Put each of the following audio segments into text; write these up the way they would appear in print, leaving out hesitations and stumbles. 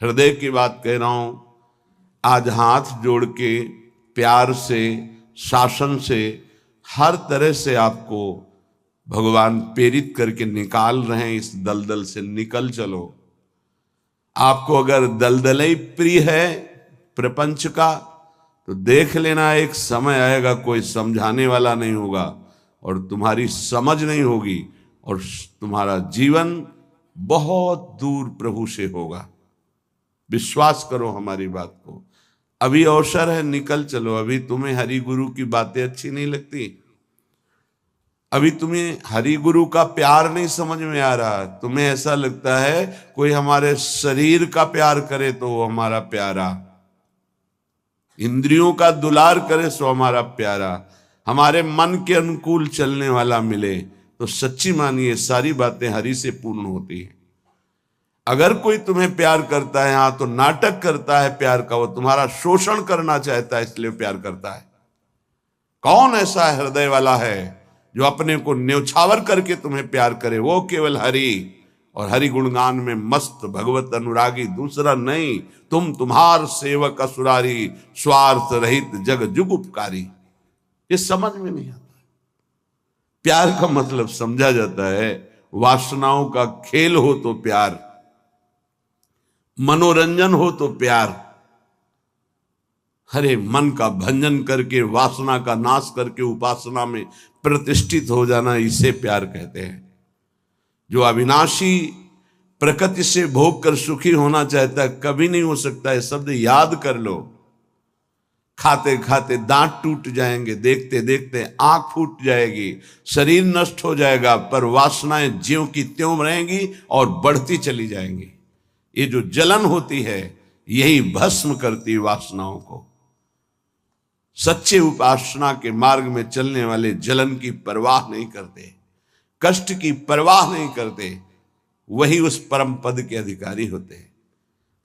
हृदय की बात कह रहा हूं। आज हाथ जोड़ के प्यार से, शासन से, हर तरह से आपको भगवान प्रेरित करके निकाल रहे हैं। इस दलदल से निकल चलो। आपको अगर दलदल ही प्रिय है प्रपंच का, तो देख लेना एक समय आएगा कोई समझाने वाला नहीं होगा और तुम्हारी समझ नहीं होगी और तुम्हारा जीवन बहुत दूर प्रभु से होगा। विश्वास करो हमारी बात को। अभी अवसर है, निकल चलो। अभी तुम्हें हरि गुरु की बातें अच्छी नहीं लगती, अभी तुम्हें हरि गुरु का प्यार नहीं समझ में आ रहा, तुम्हें ऐसा लगता है कोई हमारे शरीर का प्यार करे तो वो हमारा प्यारा, इंद्रियों का दुलार करे सो हमारा प्यारा, हमारे मन के अनुकूल चलने वाला मिले तो सच्ची मानिए सारी बातें हरि से पूर्ण होती हैं। अगर कोई तुम्हें प्यार करता है, हाँ, तो नाटक करता है प्यार का, वो तुम्हारा शोषण करना चाहता है इसलिए प्यार करता है। कौन ऐसा हृदय वाला है जो अपने को न्यौछावर करके तुम्हें प्यार करे? वो केवल हरि और हरि गुणगान में मस्त भगवत अनुरागी, दूसरा नहीं। तुम तुम्हार सेवक असुरारी, स्वार्थ रहित जग जुग उपकारी। ये समझ में नहीं आता। प्यार का मतलब समझा जाता है वासनाओं का खेल हो तो प्यार, मनोरंजन हो तो प्यार, हरे मन का भंजन करके, वासना का नाश करके उपासना में प्रतिष्ठित हो जाना, इसे प्यार कहते हैं। जो अविनाशी प्रकृति से भोग कर सुखी होना चाहता है, कभी नहीं हो सकता है। शब्द याद कर लो। खाते खाते दांत टूट जाएंगे, देखते देखते आंख फूट जाएगी, शरीर नष्ट हो जाएगा, पर वासनाएं ज्यों की त्यों रहेंगी और बढ़ती चली जाएंगी। ये जो जलन होती है यही भस्म करती वासनाओं को। सच्चे उपासना के मार्ग में चलने वाले जलन की परवाह नहीं करते, कष्ट की परवाह नहीं करते, वही उस परम पद के अधिकारी होते हैं।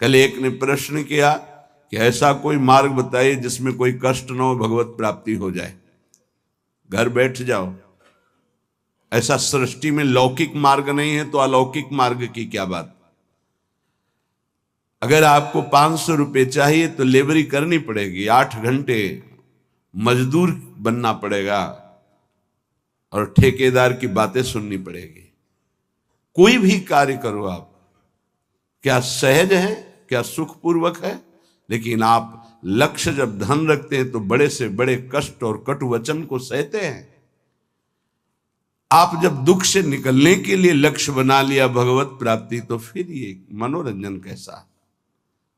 कल एक ने प्रश्न किया कि ऐसा कोई मार्ग बताइए जिसमें कोई कष्ट न हो, भगवत प्राप्ति हो जाए। घर बैठ जाओ। ऐसा सृष्टि में लौकिक मार्ग नहीं है तो अलौकिक मार्ग की क्या बात। अगर आपको 500 रुपये चाहिए तो लेबरी करनी पड़ेगी, 8 घंटे मजदूर बनना पड़ेगा और ठेकेदार की बातें सुननी पड़ेगी। कोई भी कार्य करो आप, क्या सहज है, क्या सुखपूर्वक है, लेकिन आप लक्ष्य जब धन रखते हैं तो बड़े से बड़े कष्ट और कटु वचन को सहते हैं। आप जब दुख से निकलने के लिए लक्ष्य बना लिया भगवत प्राप्ति, तो फिर ये मनोरंजन कैसा,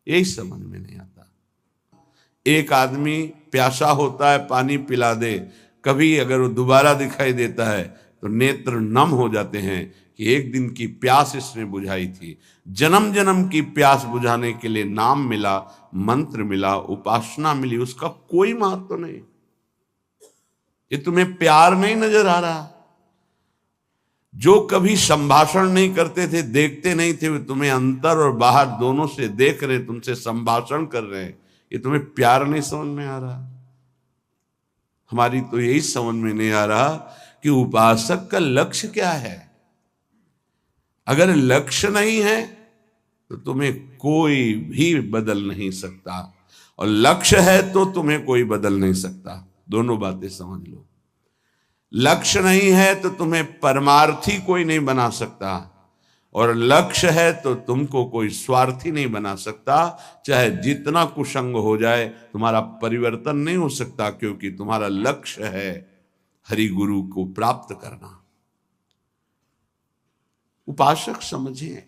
यही समझ में नहीं आता। एक आदमी प्यासा होता है, पानी पिला दे, कभी अगर वो दोबारा दिखाई देता है तो नेत्र नम हो जाते हैं कि एक दिन की प्यास इसने बुझाई थी। जन्म जन्म की प्यास बुझाने के लिए नाम मिला, मंत्र मिला, उपासना मिली, उसका कोई महत्व नहीं। ये तुम्हें प्यार नहीं नजर आ रहा। जो कभी संभाषण नहीं करते थे, देखते नहीं थे, वे तुम्हें अंतर और बाहर दोनों से देख रहे, तुमसे संभाषण कर रहे हैं, ये तुम्हें प्यार नहीं समझ में आ रहा। हमारी तो यही समझ में नहीं आ रहा कि उपासक का लक्ष्य क्या है। अगर लक्ष्य नहीं है तो तुम्हें कोई भी बदल नहीं सकता, और लक्ष्य है तो तुम्हें कोई बदल नहीं सकता। दोनों बातें समझ लो। लक्ष्य नहीं है तो तुम्हें परमार्थी कोई नहीं बना सकता, और लक्ष्य है तो तुमको कोई स्वार्थी नहीं बना सकता। चाहे जितना कुसंग हो जाए, तुम्हारा परिवर्तन नहीं हो सकता, क्योंकि तुम्हारा लक्ष्य है हरि गुरु को प्राप्त करना। उपासक समझिए,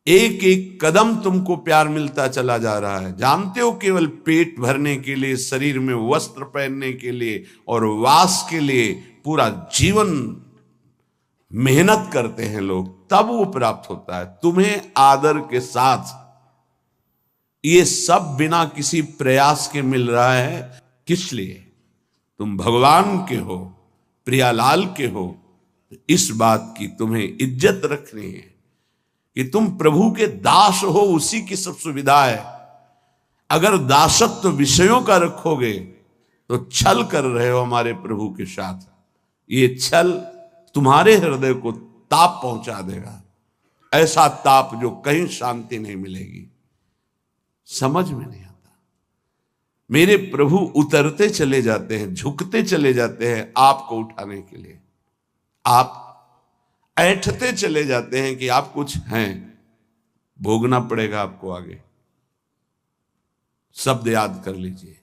एक एक कदम तुमको प्यार मिलता चला जा रहा है। जानते हो, केवल पेट भरने के लिए, शरीर में वस्त्र पहनने के लिए और वास के लिए पूरा जीवन मेहनत करते हैं लोग, तब वो प्राप्त होता है। तुम्हें आदर के साथ ये सब बिना किसी प्रयास के मिल रहा है। किस लिए? तुम भगवान के हो, प्रियालाल के हो। इस बात की तुम्हें इज्जत रखनी है कि तुम प्रभु के दास हो, उसी की सब सुविधा है। अगर दासत्व विषयों का रखोगे तो छल कर रहे हो हमारे प्रभु के साथ। ये छल तुम्हारे हृदय को ताप पहुंचा देगा। ऐसा ताप जो कहीं शांति नहीं मिलेगी। समझ में नहीं आता। मेरे प्रभु उतरते चले जाते हैं, झुकते चले जाते हैं आपको उठाने के लिए। आप ऐंठते चले जाते हैं कि आप कुछ हैं, भोगना पड़ेगा आपको आगे। शब्द याद कर लीजिए,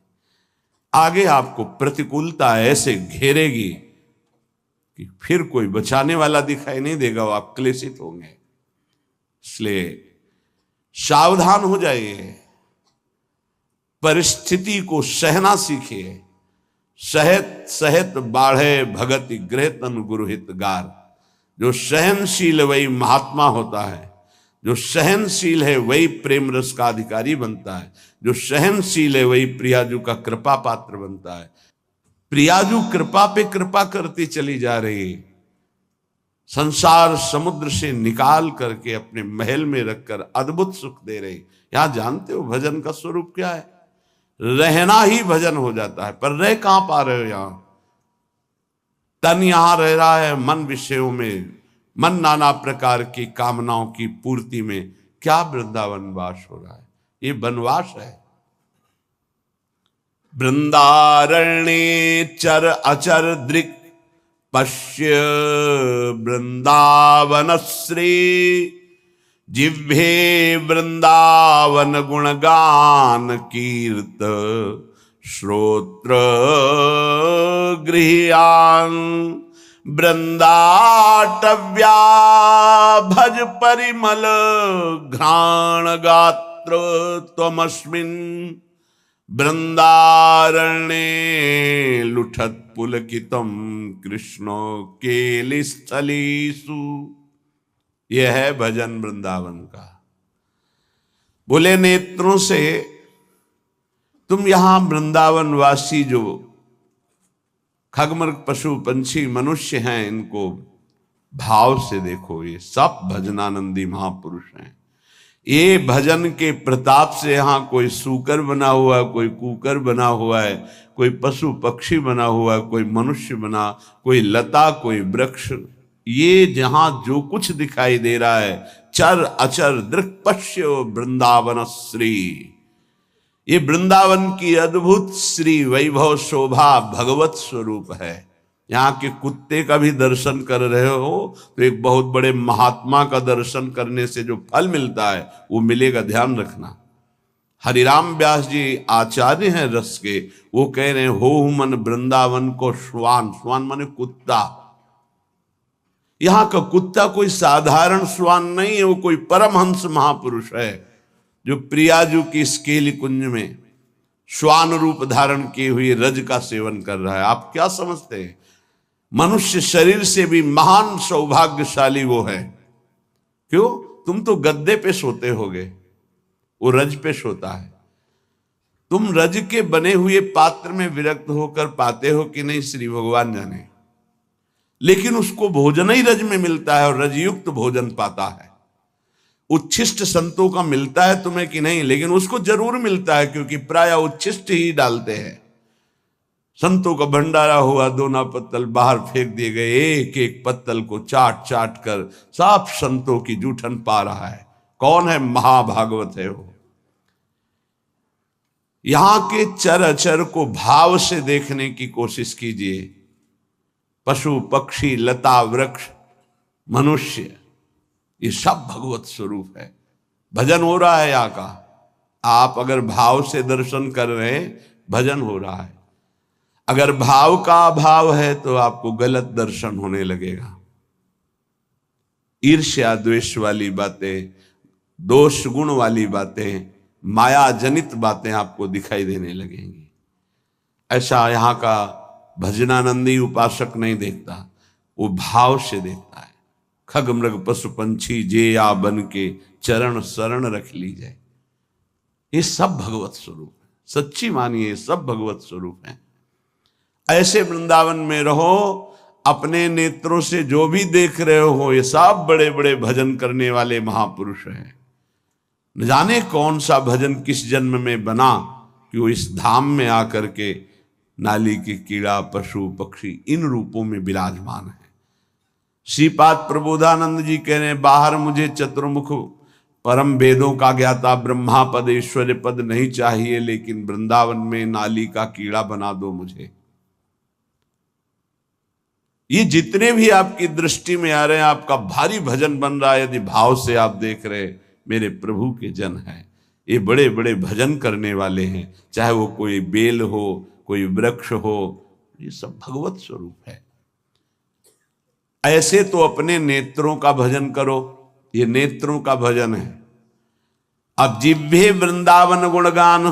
आगे आपको प्रतिकूलता ऐसे घेरेगी कि फिर कोई बचाने वाला दिखाई नहीं देगा, वो आप क्लेशित होंगे। इसलिए सावधान हो जाइए, परिस्थिति को सहना सीखिए। सहत सहत बाढ़े भगति गृह तन गुरु हितगार। जो सहनशील वही महात्मा होता है, जो सहनशील है वही प्रेम रस का अधिकारी बनता है, जो सहनशील है वही प्रियाजू का कृपा पात्र बनता है। प्रियाजू कृपा पे कृपा करती चली जा रही, संसार समुद्र से निकाल करके अपने महल में रखकर अद्भुत सुख दे रही। यहां जानते हो भजन का स्वरूप क्या है? रहना ही भजन हो जाता है। पर रह कहां पा रहे हो? यहां तन यहां रह रहा है, मन विषयों में, मन नाना प्रकार की कामनाओं की पूर्ति में। क्या वृंदावन वास हो रहा है? ये वनवास है। वृंदारण्ये चर अचर दृक् पश्य वृंदावन श्री। जिह्वे वृंदावन गुणगान कीर्त श्रोत्र गृह्यान। वृंदाटव्या भज परिमल घ्राण गात्र त्वमस्मिन्। वृंदारण्ये लुठत पुलकितम कृष्णो केलिस्थलीषु। यह है भजन वृंदावन का। बोले नेत्रों से तुम यहां वृंदावन वासी जो खगमृग पशु पंछी मनुष्य हैं, इनको भाव से देखो। ये सब भजनानंदी महापुरुष हैं। ये भजन के प्रताप से यहाँ कोई सूकर बना हुआ है, कोई कुकर बना हुआ है, कोई पशु पक्षी बना हुआ है, कोई मनुष्य बना, कोई लता, कोई वृक्ष। ये जहां जो कुछ दिखाई दे रहा है, चर अचर दृक् पश्य वृंदावन श्री। ये वृंदावन की अद्भुत श्री वैभव शोभा भगवत स्वरूप है। यहाँ के कुत्ते का भी दर्शन कर रहे हो तो एक बहुत बड़े महात्मा का दर्शन करने से जो फल मिलता है वो मिलेगा, ध्यान रखना। हरिराम व्यास जी आचार्य हैं रस के, वो कह रहे हैं हो मन वृंदावन को श्वान। श्वान माने कुत्ता। यहाँ का कुत्ता कोई साधारण श्वान नहीं है, वो कोई परमहंस महापुरुष है जो प्रियाजू की स्केली कुंज में श्वान रूप धारण किए हुए रज का सेवन कर रहा है। आप क्या समझते हैं? मनुष्य शरीर से भी महान सौभाग्यशाली वो है। क्यों? तुम तो गद्दे पे सोते होगे, वो रज पे सोता है। तुम रज के बने हुए पात्र में विरक्त होकर पाते हो कि नहीं, श्री भगवान जाने। लेकिन उसको भोजन ही रज में मिलता है और रजयुक्त भोजन पाता है। उच्छिष्ट संतों का मिलता है तुम्हें कि नहीं, लेकिन उसको जरूर मिलता है, क्योंकि प्राय उच्छिष्ट ही डालते हैं। संतों का भंडारा हुआ, दोना पत्तल बाहर फेंक दिए गए, एक एक पत्तल को चाट चाट कर साफ संतों की जूठन पा रहा है। कौन है? महाभागवत है वो। यहां के चर अचर को भाव से देखने की कोशिश कीजिए। पशु पक्षी लता वृक्ष मनुष्य, ये सब भगवत स्वरूप है। भजन हो रहा है यहाँ का। आप अगर भाव से दर्शन कर रहे हैं, भजन हो रहा है। अगर भाव का अभाव है तो आपको गलत दर्शन होने लगेगा। ईर्ष्या द्वेष वाली बातें, दोष गुण वाली बातें, माया जनित बातें आपको दिखाई देने लगेंगी। ऐसा यहाँ का भजनानंदी उपासक नहीं देखता, वो भाव से देखता है। खग मृग पशु पंछी जे या बन के चरण शरण रख ली जाए। ये सब भगवत स्वरूप है। सच्ची मानिए, सब भगवत स्वरूप है। ऐसे वृंदावन में रहो, अपने नेत्रों से जो भी देख रहे हो ये सब बड़े बड़े भजन करने वाले महापुरुष हैं। न जाने कौन सा भजन किस जन्म में बना कि वो इस धाम में आकर के नाली के कीड़ा पशु पक्षी इन रूपों में विराजमान है। श्रीपाद प्रबोधानंद जी कह रहे हैं, बाहर मुझे चतुर्मुख परम वेदों का ज्ञाता ब्रह्मा पद ऐश्वर्य पद नहीं चाहिए, लेकिन वृंदावन में नाली का कीड़ा बना दो मुझे। ये जितने भी आपकी दृष्टि में आ रहे हैं, आपका भारी भजन बन रहा है, यदि भाव से आप देख रहे मेरे प्रभु के जन हैं, ये बड़े बड़े भजन करने वाले हैं, चाहे वो कोई बेल हो, कोई वृक्ष हो, ये सब भगवत स्वरूप है। ऐसे तो अपने नेत्रों का भजन करो, ये नेत्रों का भजन है। अब जिह्वे वृंदावन गुणगान,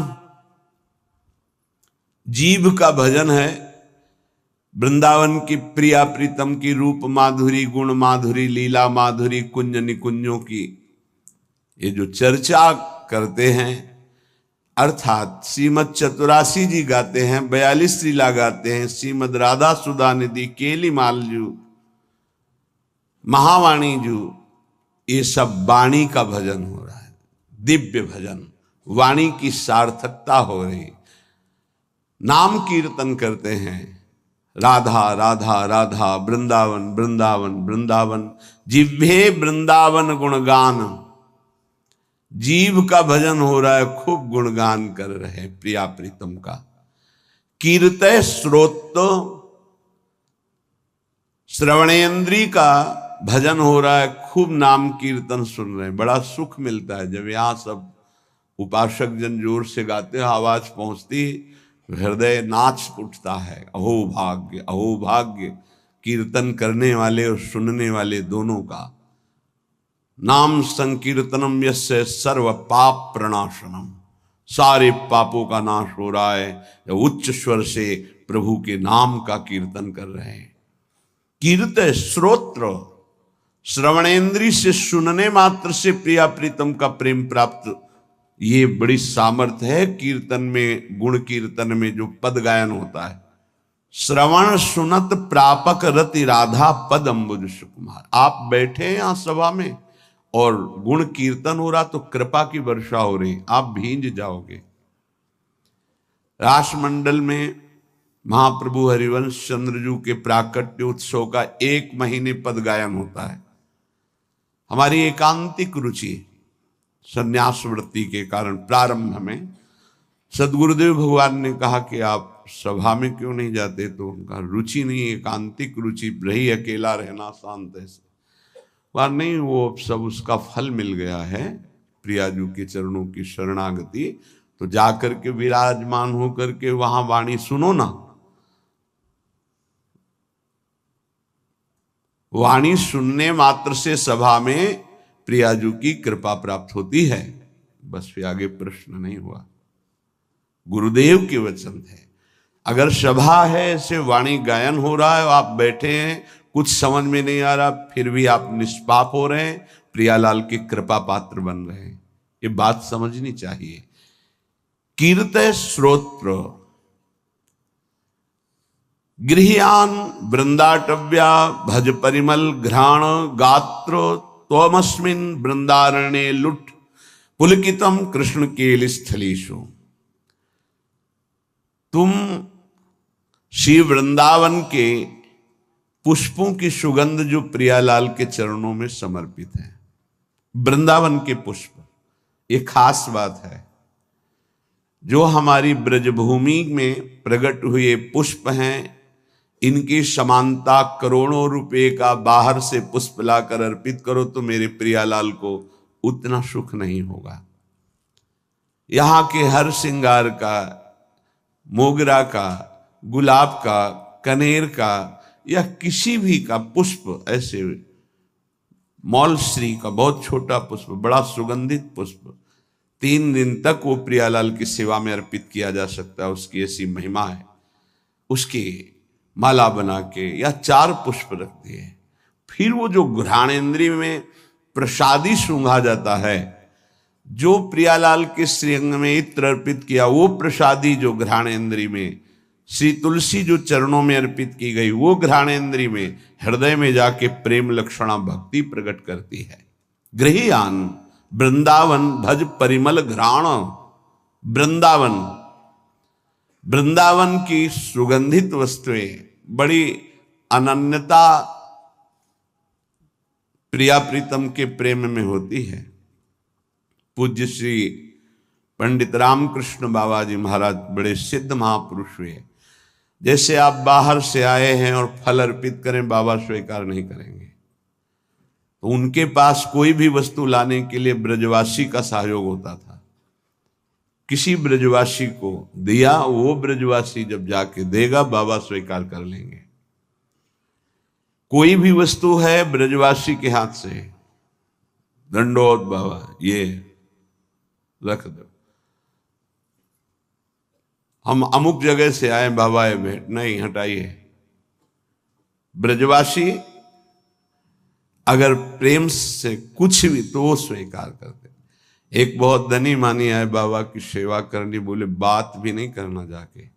जीभ का भजन है वृंदावन की प्रिया प्रीतम की रूप माधुरी, गुण माधुरी, लीला माधुरी, कुंज निकुंजों की ये जो चर्चा करते हैं, अर्थात श्रीमद चतुरासी जी गाते हैं, 42 लीला गाते हैं, श्रीमद राधा सुधा निधि, केली मालजू, महावाणी जू, ये सब वाणी का भजन हो रहा है, दिव्य भजन, वाणी की सार्थकता हो रही। नाम कीर्तन करते हैं, राधा राधा राधा, वृंदावन वृंदावन वृंदावन, जिह्वे वृंदावन गुणगान, जीव का भजन हो रहा है, खूब गुणगान कर रहे हैं प्रिया प्रीतम का। कीर्तय श्रोत, श्रवणेन्द्री का भजन हो रहा है, खूब नाम कीर्तन सुन रहे हैं, बड़ा सुख मिलता है। जब यहाँ सब उपासक जन जोर से गाते हैं, आवाज पहुंचती, हृदय नाच उठता है, अहो भाग्य अहो भाग्य, कीर्तन करने वाले और सुनने वाले दोनों का। नाम संकीर्तनम यस्य सर्व पाप प्रणाशनम, सारे पापों का नाश हो रहा है जब उच्च स्वर से प्रभु के नाम का कीर्तन कर रहे हैं। कीर्तन श्रोत्र, श्रवणेन्द्री से सुनने मात्र से प्रिया प्रीतम का प्रेम प्राप्त, ये बड़ी सामर्थ्य है कीर्तन में। गुण कीर्तन में जो पद गायन होता है, श्रवण सुनत प्रापक रति राधा पद अम्बुज सुकुमार। आप बैठे हैं यहाँ सभा में और गुण कीर्तन हो रहा, तो कृपा की वर्षा हो रही, आप भींज जाओगे। रासमंडल में महाप्रभु हरिवंश चंद्रजू के प्राकट्य उत्सव का 1 महीने पद गायन होता है। हमारी एकांतिक रुचि संन्यास वृत्ति के कारण प्रारंभ में सदगुरुदेव भगवान ने कहा कि आप सभा में क्यों नहीं जाते, तो उनका रुचि नहीं, एकांतिक रुचि रही, अकेला रहना शांत ऐसे। वह नहीं, वो सब उसका फल मिल गया है, प्रियाजू के चरणों की शरणागति, तो जाकर के विराजमान होकर के वहां वाणी सुनो ना। वाणी सुनने मात्र से सभा में प्रियाजू की कृपा प्राप्त होती है, बस फिर आगे प्रश्न नहीं हुआ। गुरुदेव के वचन है, अगर सभा है, ऐसे वाणी गायन हो रहा है, आप बैठे हैं, कुछ समझ में नहीं आ रहा, फिर भी आप निष्पाप हो रहे हैं, प्रियालाल के कृपा पात्र बन रहे हैं, ये बात समझनी चाहिए। कीर्तय श्रोत्र, गृह्यान वृंदाटव्या, भज परिमल घ्राण गात्र, त्वमस्मिन् वृंदारण्ये लुट पुलकितम कृष्ण केल स्थलीषु। तुम श्री वृंदावन के पुष्पों की सुगंध जो प्रियालाल के चरणों में समर्पित है, वृंदावन के पुष्प, ये खास बात है। जो हमारी ब्रजभूमि में प्रकट हुए पुष्प हैं, इनकी समानता करोड़ों रुपए का बाहर से पुष्प लाकर अर्पित करो तो मेरे प्रियालाल को उतना सुख नहीं होगा। यहाँ के हर श्रृंगार का, मोगरा का, गुलाब का, कनेर का या किसी भी का पुष्प, ऐसे मौलश्री का बहुत छोटा पुष्प, बड़ा सुगंधित पुष्प, 3 दिन तक वो प्रियालाल की सेवा में अर्पित किया जा सकता है, उसकी ऐसी महिमा है। उसकी माला बना के या 4 पुष्प रख दिए, फिर वो जो घ्राणेन्द्रिय में प्रसादी सूंघा जाता है, जो प्रियालाल के श्रीअंग में इत्र अर्पित किया, वो प्रसादी जो घ्राणेन्द्रिय में, श्री तुलसी जो चरणों में अर्पित की गई, वो घ्राणेन्द्रिय में, हृदय में जाके प्रेम लक्षणा भक्ति प्रकट करती है। गृह्यान वृंदावन भज परिमल घ्राण, वृंदावन, वृंदावन की सुगंधित वस्तुएं, बड़ी अनन्यता प्रिया प्रीतम के प्रेम में होती है। पूज्य श्री पंडित रामकृष्ण बाबा जी महाराज बड़े सिद्ध महापुरुष हुए। जैसे आप बाहर से आए हैं और फल अर्पित करें, बाबा स्वीकार नहीं करेंगे। तो उनके पास कोई भी वस्तु लाने के लिए ब्रजवासी का सहयोग होता था। किसी ब्रजवासी को दिया, वो ब्रजवासी जब जाके देगा बाबा स्वीकार कर लेंगे। कोई भी वस्तु है ब्रजवासी के हाथ से, दंडोत बाबा ये रख दो। हम अमुक जगह से आए बाबा, ये भेंट नहीं, हटाइए। ब्रजवासी अगर प्रेम से कुछ भी तो वो स्वीकार करते। एक बहुत धनी मानी आए बाबा की सेवा करनी, बोले बात भी नहीं करना जाके।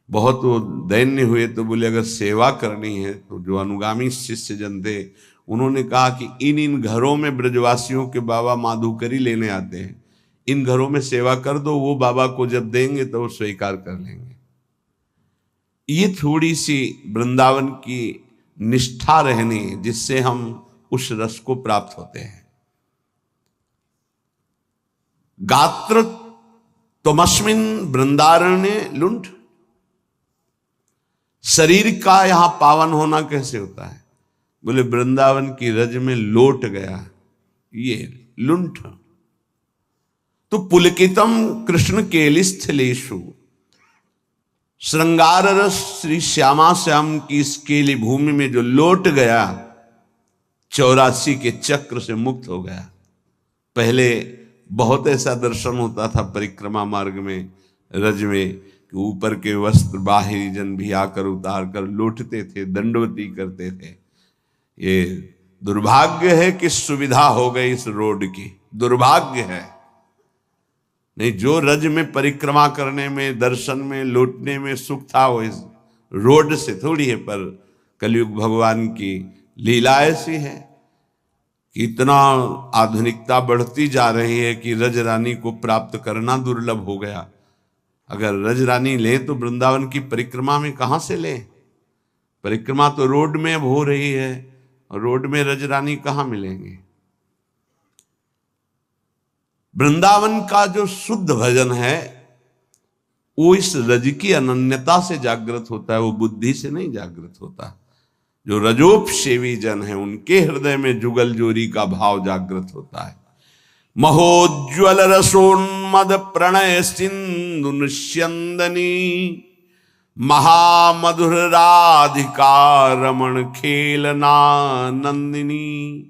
बहुत वो दैन्य हुए तो बोले अगर सेवा करनी है तो जो अनुगामी शिष्य जन थे उन्होंने कहा कि इन घरों में ब्रजवासियों के बाबा माधुकरी लेने आते हैं, इन घरों में सेवा कर दो, वो बाबा को जब देंगे तो वो स्वीकार कर लेंगे। ये थोड़ी सी वृंदावन की निष्ठा रहनी जिससे हम उस रस को प्राप्त होते हैं। गात्र तमस्मिन वृंदारण्य लुंठ, शरीर का यहां पावन होना कैसे होता है? बोले वृंदावन की रज में लोट गया ये लुंठ। तो पुलकितम कृष्ण केलिस्थलेषु, श्रृंगार रस श्री श्यामा श्याम की इस केली भूमि में जो लोट गया, 84 के चक्र से मुक्त हो गया। पहले बहुत ऐसा दर्शन होता था परिक्रमा मार्ग में, रज में, कि ऊपर के वस्त्र बाहरी जन भी आकर उतार कर लौटते थे, दंडवती करते थे। ये दुर्भाग्य है कि सुविधा हो गई इस रोड की, दुर्भाग्य है। नहीं, जो रज में परिक्रमा करने में, दर्शन में, लौटने में सुख था वो इस रोड से थोड़ी है। पर कलयुग भगवान की लीला ऐसी है कि इतना आधुनिकता बढ़ती जा रही है कि रज रानी को प्राप्त करना दुर्लभ हो गया। अगर रज रानी ले तो वृंदावन की परिक्रमा में कहां से ले? परिक्रमा तो रोड में अब हो रही है, और रोड में रज रानी कहां मिलेंगे? वृंदावन का जो शुद्ध भजन है वो इस रज की अनन्यता से जागृत होता है, वो बुद्धि से नहीं जागृत होता। जो रजोपसेवी जन है उनके हृदय में जुगल जोरी का भाव जागृत होता है। महोज्वल रसोन्मद प्रणय सिंधु निस्यंदनी, महामधुर राधिका रमण खेलना नंदिनी,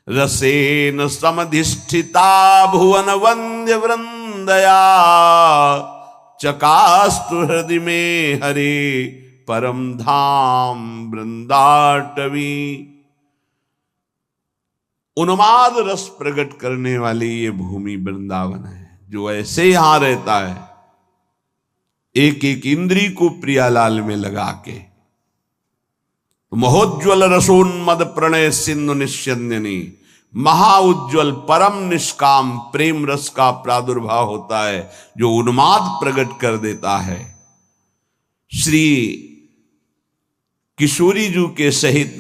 रसेन समधिष्ठिता भुवन वंद्य वृंदया, चकास्तु हृदय में हरे परम धाम वृंदाटवी। उन्माद रस प्रकट करने वाली ये भूमि वृंदावन है। जो ऐसे यहां रहता है एक एक इंद्री को प्रियालाल में लगा के, महोज्वल रसोन्मद प्रणय सिंधु निस्यंदनी, महाउज्ज्वल परम निष्काम प्रेम रस का प्रादुर्भाव होता है जो उन्माद प्रकट कर देता है। श्री किशोरी जी के सहित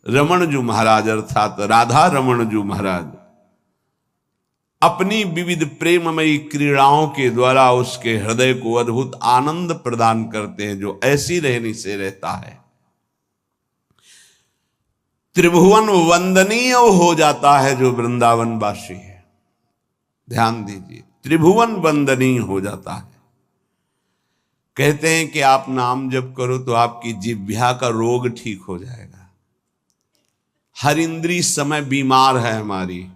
रमण जी महाराज अर्थात राधा रमण जी महाराज अपनी विविध प्रेममयी क्रीड़ाओं के द्वारा उसके हृदय को अद्भुत आनंद प्रदान करते हैं, जो ऐसी रहनी से रहता है। त्रिभुवन वंदनीय हो जाता है जो वृंदावन वासी है। ध्यान दीजिए, त्रिभुवन वंदनीय हो जाता है। कहते हैं कि आप नाम जप करो तो आपकी जिह्वा का रोग ठीक हो जाएगा। हर इंद्री समय बीमार है हमारी।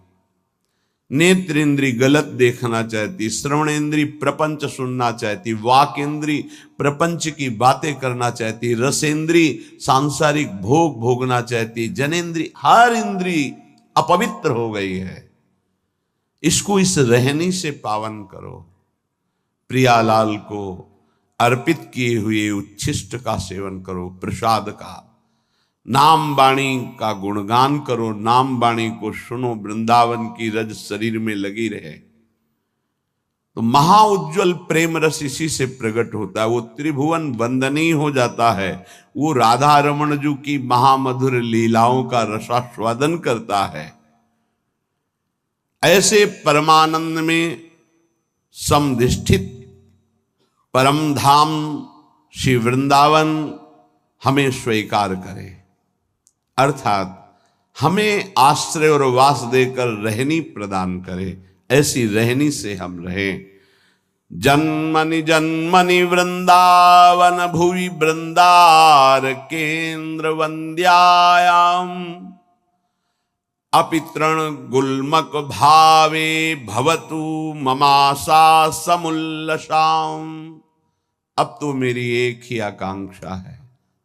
नेत्र इंद्री गलत देखना चाहती, श्रवण इंद्री प्रपंच सुनना चाहती, वाक इंद्री प्रपंच की बातें करना चाहती, रसेंद्री सांसारिक भोग भोगना चाहती, जनेन्द्री हर इंद्री अपवित्र हो गई है। इसको इस रहनी से पावन करो। प्रियालाल को अर्पित किए हुए उच्छिष्ट का सेवन करो, प्रसाद का। नाम वाणी का गुणगान करो, नाम वाणी को सुनो, वृंदावन की रज शरीर में लगी रहे। तो महाउज्ज्वल प्रेम रस इसी से प्रकट होता है। वो त्रिभुवन वंदनीय हो जाता है। वो राधा रमण जी की महामधुर लीलाओं का रसास्वादन करता है। ऐसे परमानंद में समधिष्ठित परम धाम श्री वृंदावन हमें स्वीकार करे, अर्थात हमें आश्रय और वास देकर रहनी प्रदान करे। ऐसी रहनी से हम रहें। जन्मनि जन्मनि वृंदावन भुवि वृंदार केंद्र वंद्यायाम अपितृण गुल्मक भावे भवतु ममासा समुल्लसाम। अब तो मेरी एक ही आकांक्षा है।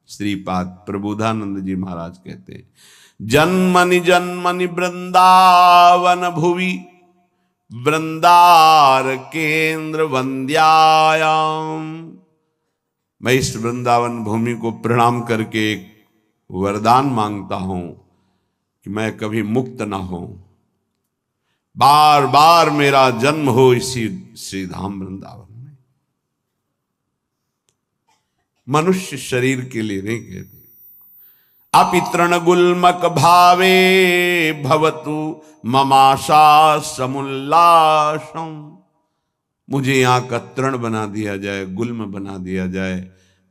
श्रीपाद प्रबोधानंद जी महाराज कहते हैं, जन्मनि जन्मनि वृंदावन भुवि वृंदार केंद्र वंद्यायाम। मैं इस वृंदावन भूमि को प्रणाम करके एक वरदान मांगता हूं कि मैं कभी मुक्त ना हो, बार बार मेरा जन्म हो इसी श्रीधाम वृंदावन में। मनुष्य शरीर के लिए नहीं कहते। अपितृण गुल्मक भावे भवतु ममाशा समुल्लासम। मुझे यहां का तृण बना दिया जाए, गुल्म बना दिया जाए,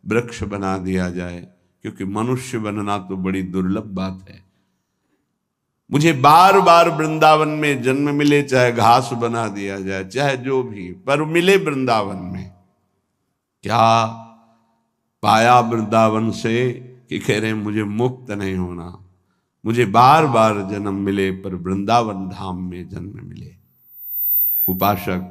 वृक्ष बना दिया जाए, क्योंकि मनुष्य बनना तो बड़ी दुर्लभ बात है। मुझे बार बार वृंदावन में जन्म मिले, चाहे घास बना दिया जाए, चाहे जो भी, पर मिले वृंदावन में। क्या पाया वृंदावन से कि कह रहे हैं मुझे मुक्त नहीं होना, मुझे बार बार जन्म मिले पर वृंदावन धाम में जन्म मिले। उपासक,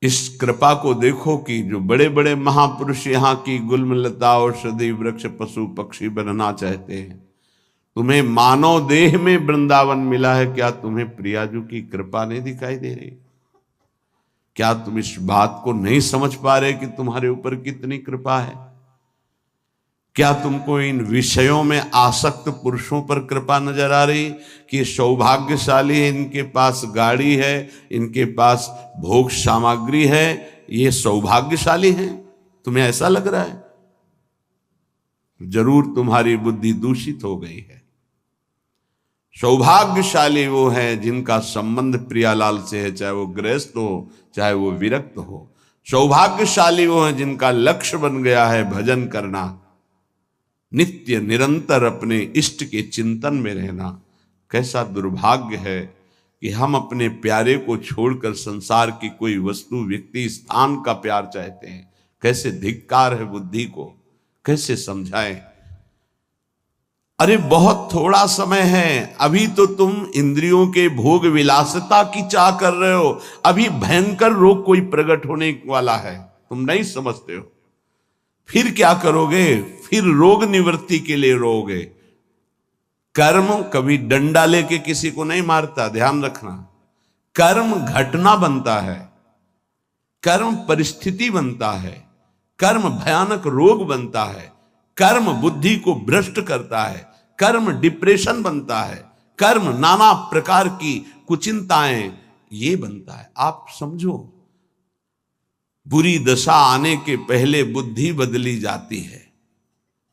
इस कृपा को देखो कि जो बड़े बड़े महापुरुष यहाँ की गुल्मलता औषधि वृक्ष पशु पक्षी बनना चाहते हैं, तुम्हें मानव देह में वृंदावन मिला है। क्या तुम्हें प्रियाजू की कृपा नहीं दिखाई दे रही? क्या तुम इस बात को नहीं समझ पा रहे कि तुम्हारे ऊपर कितनी कृपा है? क्या तुमको इन विषयों में आसक्त पुरुषों पर कृपा नजर आ रही कि सौभाग्यशाली है, इनके पास गाड़ी है, इनके पास भोग सामग्री है, ये सौभाग्यशाली हैं? तुम्हें ऐसा लग रहा है? जरूर तुम्हारी बुद्धि दूषित हो गई है। सौभाग्यशाली वो है जिनका संबंध प्रियालाल से है, चाहे वो गृहस्थ हो चाहे वो विरक्त हो। सौभाग्यशाली वो है जिनका लक्ष्य बन गया है भजन करना, नित्य निरंतर अपने इष्ट के चिंतन में रहना। कैसा दुर्भाग्य है कि हम अपने प्यारे को छोड़कर संसार की कोई वस्तु, व्यक्ति, स्थान का प्यार चाहते हैं। कैसे धिक्कार है बुद्धि को, कैसे समझाएं? अरे बहुत थोड़ा समय है, अभी तो तुम इंद्रियों के भोग विलासिता की चाह कर रहे हो। अभी भयंकर रोग कोई प्रकट होने वाला है, तुम नहीं समझते हो। फिर क्या करोगे? फिर रोग निवृत्ति के लिए रोगे। कर्म कभी डंडा लेके किसी को नहीं मारता, ध्यान रखना। कर्म घटना बनता है, कर्म परिस्थिति बनता है, कर्म भयानक रोग बनता है, कर्म बुद्धि को भ्रष्ट करता है, कर्म डिप्रेशन बनता है, कर्म नाना प्रकार की कुचिंताएं ये बनता है। आप समझो, बुरी दशा आने के पहले बुद्धि बदली जाती है,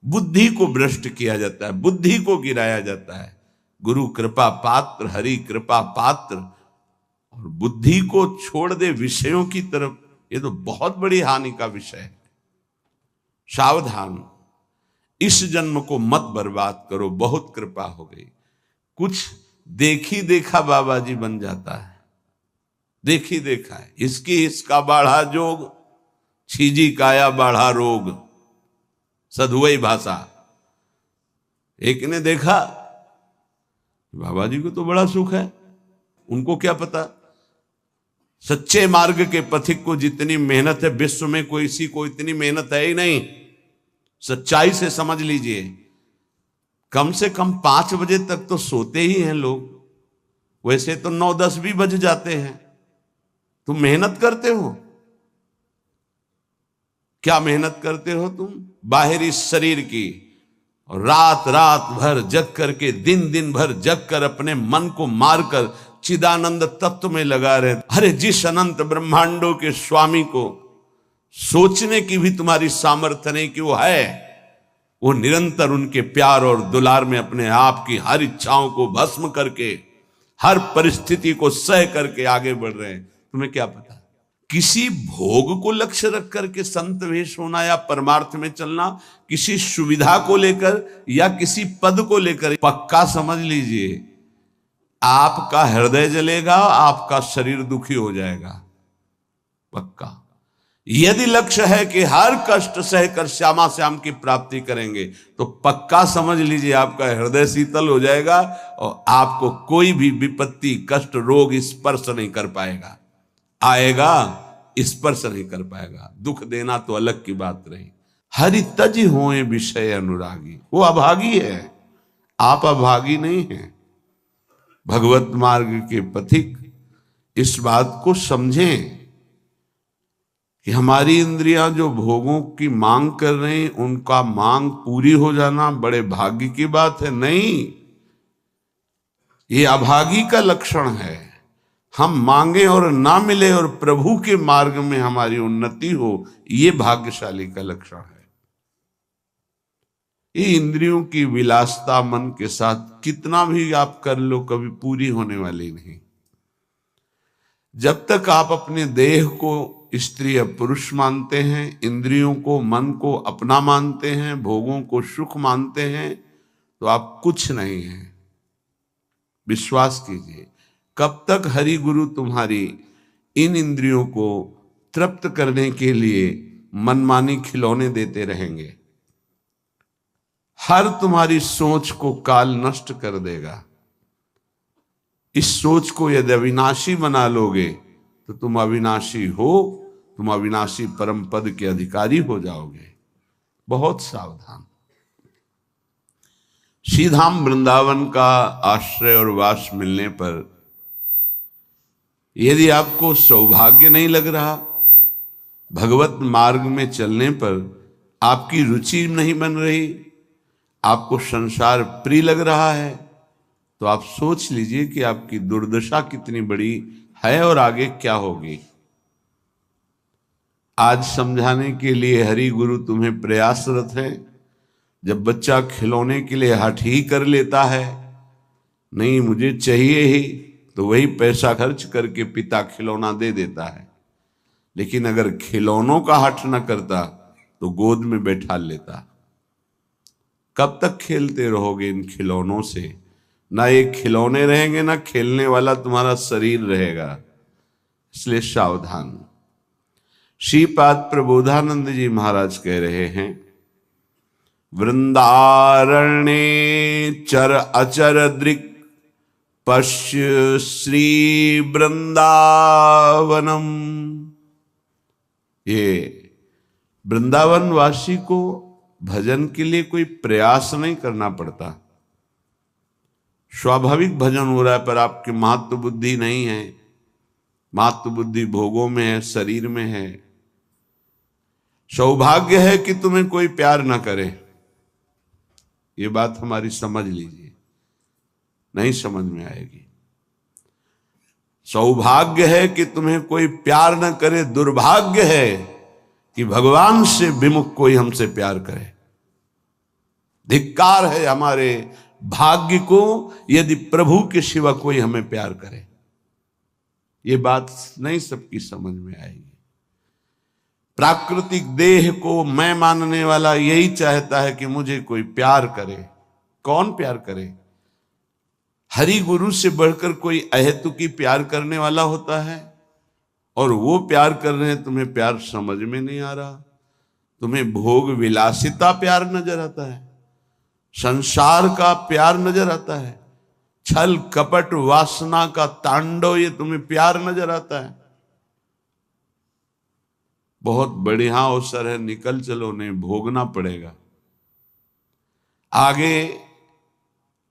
बुद्धि को भ्रष्ट किया जाता है, बुद्धि को गिराया जाता है। गुरु कृपा पात्र, हरि कृपा पात्र, और बुद्धि को छोड़ दे विषयों की तरफ, ये तो बहुत बड़ी हानि का विषय है। सावधान, इस जन्म को मत बर्बाद करो। बहुत कृपा हो गई, कुछ देखी देखा बाबा जी बन जाता है। देखी देखा है, इसकी इसका बाढ़ा जोग, छीजी काया बाढ़ा रोग, सधुवई भाषा। एक ने देखा बाबा जी को तो बड़ा सुख है, उनको क्या पता सच्चे मार्ग के पथिक को जितनी मेहनत है विश्व में कोई इसी को इतनी मेहनत है ही नहीं। सच्चाई से समझ लीजिए, कम से कम 5 बजे तक तो सोते ही हैं लोग, वैसे तो 9-10 भी बज जाते हैं। तुम मेहनत करते हो, क्या मेहनत करते हो तुम? बाहरी शरीर की, और रात रात भर जग करके, दिन दिन भर जग कर अपने मन को मारकर चिदानंद तत्व में लगा रहे। अरे जिस अनंत ब्रह्मांडों के स्वामी को सोचने की भी तुम्हारी सामर्थ्य नहीं कि वो है, वो निरंतर उनके प्यार और दुलार में अपने आप की हर इच्छाओं को भस्म करके, हर परिस्थिति को सह करके आगे बढ़ रहे हैं। तुम्हें क्या पता, किसी भोग को लक्ष्य रख करके संत वेश होना या परमार्थ में चलना, किसी सुविधा को लेकर या किसी पद को लेकर, पक्का समझ लीजिए आपका हृदय जलेगा, आपका शरीर दुखी हो जाएगा। पक्का। यदि लक्ष्य है कि हर कष्ट सहकर श्यामा श्याम की प्राप्ति करेंगे, तो पक्का समझ लीजिए आपका हृदय शीतल हो जाएगा और आपको कोई भी विपत्ति, कष्ट, रोग स्पर्श नहीं कर पाएगा। आएगा, स्पर्श नहीं कर पाएगा। दुख देना तो अलग की बात रही। हरि तज होए विषय अनुरागी, वो अभागी है, आप अभागी नहीं हैं। भगवत मार्ग के पथिक इस बात को समझें कि हमारी इंद्रियां जो भोगों की मांग कर रहे हैं, उनका मांग पूरी हो जाना बड़े भाग्य की बात है। नहीं, ये अभागी का लक्षण है। हम मांगे और ना मिले और प्रभु के मार्ग में हमारी उन्नति हो, ये भाग्यशाली का लक्षण है। ये इंद्रियों की विलासता मन के साथ कितना भी आप कर लो, कभी पूरी होने वाली नहीं। जब तक आप अपने देह को स्त्री या पुरुष मानते हैं, इंद्रियों को, मन को अपना मानते हैं, भोगों को सुख मानते हैं, तो आप कुछ नहीं हैं। विश्वास कीजिए, कब तक हरि गुरु तुम्हारी इन इंद्रियों को तृप्त करने के लिए मनमानी खिलौने देते रहेंगे। हर तुम्हारी सोच को काल नष्ट कर देगा। इस सोच को यदि अविनाशी बना लोगे तो तुम अविनाशी हो, तुम अविनाशी परम पद के अधिकारी हो जाओगे। बहुत सावधान। श्रीधाम वृंदावन का आश्रय और वास मिलने पर यदि आपको सौभाग्य नहीं लग रहा, भगवत मार्ग में चलने पर आपकी रुचि नहीं बन रही, आपको संसार प्रिय लग रहा है, तो आप सोच लीजिए कि आपकी दुर्दशा कितनी बड़ी है और आगे क्या होगी। आज समझाने के लिए हरि गुरु तुम्हें प्रयासरत है। जब बच्चा खिलौने के लिए हठ ही कर लेता है, नहीं मुझे चाहिए ही, तो वही पैसा खर्च करके पिता खिलौना दे देता है। लेकिन अगर खिलौनों का हठ न करता तो गोद में बैठा लेता। कब तक खेलते रहोगे इन खिलौनों से? ना ये खिलौने रहेंगे, ना खेलने वाला तुम्हारा शरीर रहेगा। इसलिए सावधान। श्रीपाद प्रबोधानंद जी महाराज कह रहे हैं, वृंदारण्ये चर अचर दृक् पश्य श्री वृंदावनम। ये वृंदावन वासी को भजन के लिए कोई प्रयास नहीं करना पड़ता। स्वाभाविक भजन हो रहा है, पर आपकी महत्व बुद्धि नहीं है। महत्व बुद्धि भोगों में है, शरीर में है। सौभाग्य है कि तुम्हें कोई प्यार ना करे। ये बात हमारी समझ लीजिए, नहीं समझ में आएगी। सौभाग्य है कि तुम्हें कोई प्यार ना करे, दुर्भाग्य है कि भगवान से विमुख कोई हमसे प्यार करे। धिक्कार है हमारे भाग्य को यदि प्रभु के सिवा कोई हमें प्यार करे। ये बात नहीं सबकी समझ में आएगी। प्राकृतिक देह को मैं मानने वाला यही चाहता है कि मुझे कोई प्यार करे। कौन प्यार करे? हरि गुरु से बढ़कर कोई अहेतुकी प्यार करने वाला होता है, और वो प्यार कर रहे हैं, तुम्हें प्यार समझ में नहीं आ रहा। तुम्हें भोग विलासिता प्यार नजर आता है, संसार का प्यार नजर आता है, छल कपट वासना का तांडव ये तुम्हें प्यार नजर आता है। बहुत बढ़िया अवसर है, निकल चलो, नहीं भोगना पड़ेगा। आगे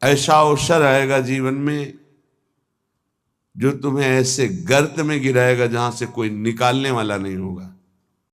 ऐसा अवसर आएगा जीवन में जो तुम्हें ऐसे गर्त में गिराएगा जहां से कोई निकालने वाला नहीं होगा।